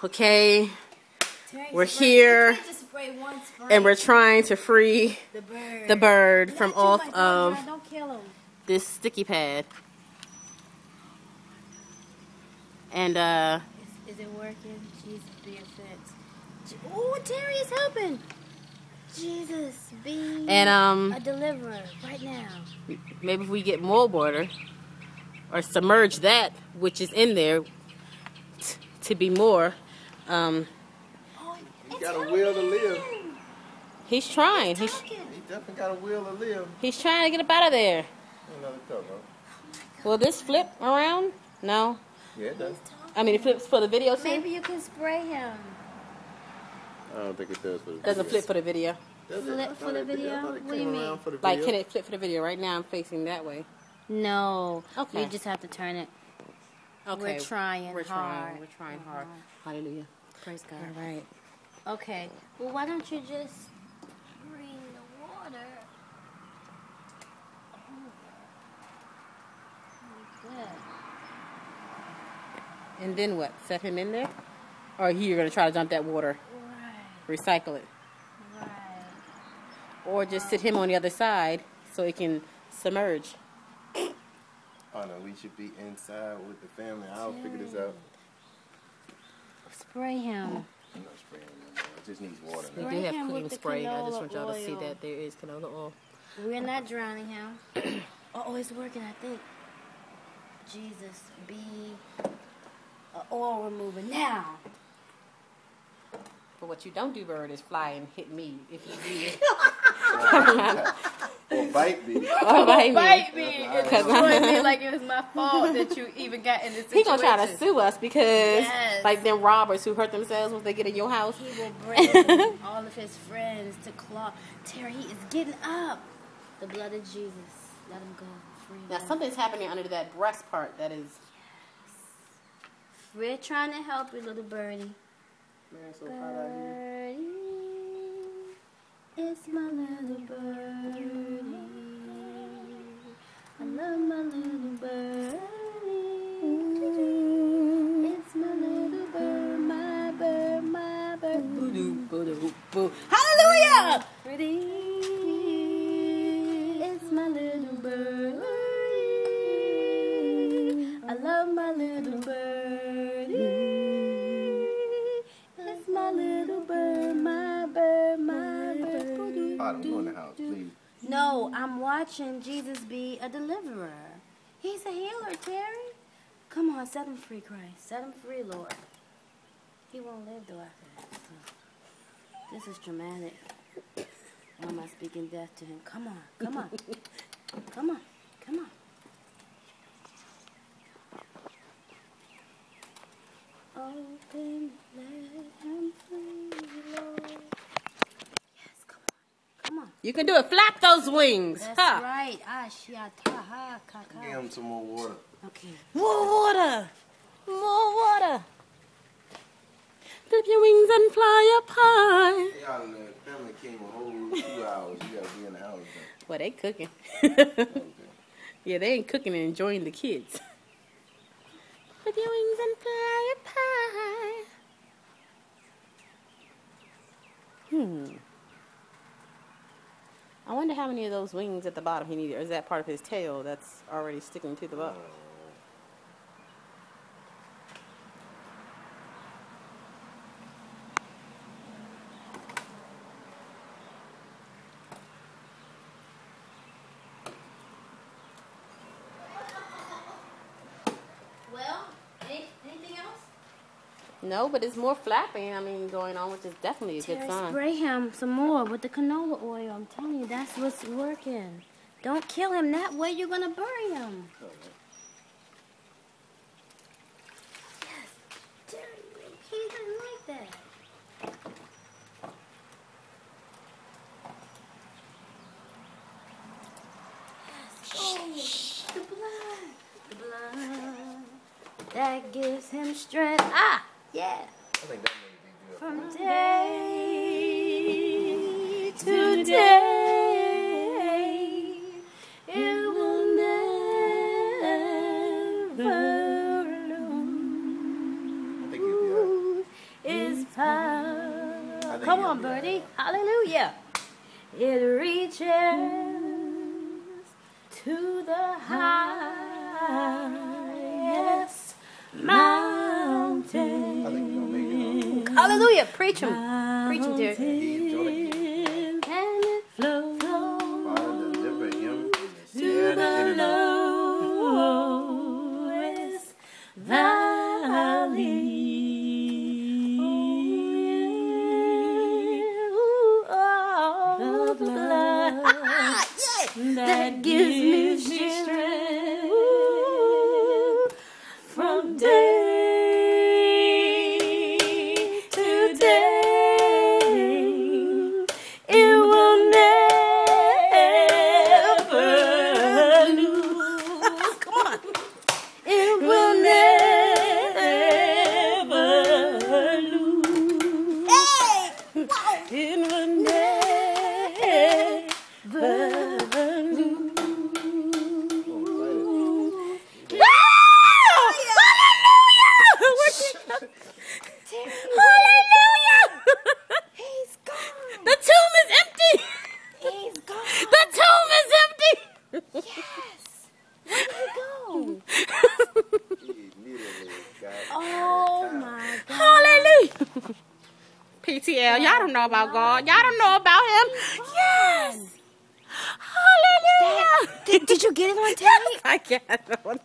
okay? Terry, We're here, just spray one spray. and we're trying to free the bird Not from you, off my of God, don't kill him. this sticky pad. And, Is it working? Jesus, be a fit. Oh, Terry is helping. Jesus, be and a deliverer right now. maybe if we get more water, or submerge that, which is in there, to be more, Oh, He got a will to live. he's trying. He definitely got a will to live. He's trying to get up out of there. Another cover. Will this flip around? No. Yeah, it does. I mean, it flips for the video too? Maybe you can spray him. I don't think it does for the video. Doesn't flip for the video. Does it? Flip I thought for the it did. I video? thought it What do you came mean? around for the Like, video. can it flip for the video? Right now I'm facing that way. No. Okay. You just have to turn it. Okay. We're trying We're hard. trying. We're trying hard. Hallelujah. Praise God. All right. Okay. Well, why don't you just bring the water over? Like that. And then what? Set him in there? Or you're going to try to dump that water? Right. Recycle it? Right. Or just sit him on the other side so it can submerge? Oh no, we should be inside with the family. I'll figure this out. Spray him. I'm not spraying no more. It just needs water We now. do have him with cooking the spray. I just want y'all to canola see oil. that there is canola oil. We're not drowning him. Oh, it's working, I think. Jesus, be oil remover now. But what you don't do, bird, is fly and hit me. If you do, Or bite me. or bite Bite me. me. That's It's all right. destroying me like it was my fault that you even got in this He situation. gonna try to sue us because, Yes. like them robbers who hurt themselves when they get in your house. He will bring all of his friends to claw. Terry, he is getting up. The blood of Jesus. Let him go. Free Now him. something's happening under that breast part that is. We're trying to help you, little birdie. Man, it's so hot out here. Birdie, it's my little birdie. I love my little birdie. It's my little bird, my bird, my bird. Boo boo boo. Hallelujah! Birdie, it's my little birdie. I love my little birdie. It's my little bird, my bird, my bird. I don't go in the house, please. No, I'm watching Jesus be a deliverer. He's a healer, Terry. Come on, set him free, Christ. Set him free, Lord. He won't live though after that. So, this is dramatic. Why am I speaking death to him? Come on, come on. Come on, come on. Open, let him free, Lord. Yes, come on, come on. You can do it. Flap those wings. That's Ha. right. Ah, shiata, ha, kaka. Give him some more water. Okay. More water. More water. Flip your wings and fly up high. They out in there. Family came a whole 2 hours. You gotta be in the house. Well, they cooking. Okay. Yeah, they ain't cooking and enjoying the kids. Flip your wings and fly up high. I wonder how many of those wings at the bottom he needed. Or is that part of his tail that's already sticking to the bottom? Well, anything else? No, but it's more flapping, going on, which is definitely a good Terry, sign. spray him some more with the canola oil. I'm telling you, that's what's working. Don't kill him. That way you're going to bury him. Yes. Terry, he doesn't like that. Yes. Oh, the blood. The blood. That gives him strength. Ah, yeah. I think that may be good. From day to day, it will never lose I think you'll be all right. high. Come on, birdie. Hallelujah. It reaches to the highest mountain. I think you're gonna make it on. Hallelujah. Preach him. Preach him, dear. He enjoyed it. And it flows Father, deliver him to from the the enemy. lowest valley. The blood that gives me strength from day to day. It will never lose. Come on. It will never lose. Hey! It will never lose. Hallelujah! He's gone. The tomb is empty. He's gone. The tomb is empty. Yes. Where did he go? He immediately got Oh my God. Hallelujah. PTL, y'all don't know about God. Y'all don't know about him. Yes. Hallelujah. Did you get it on tape? I got it on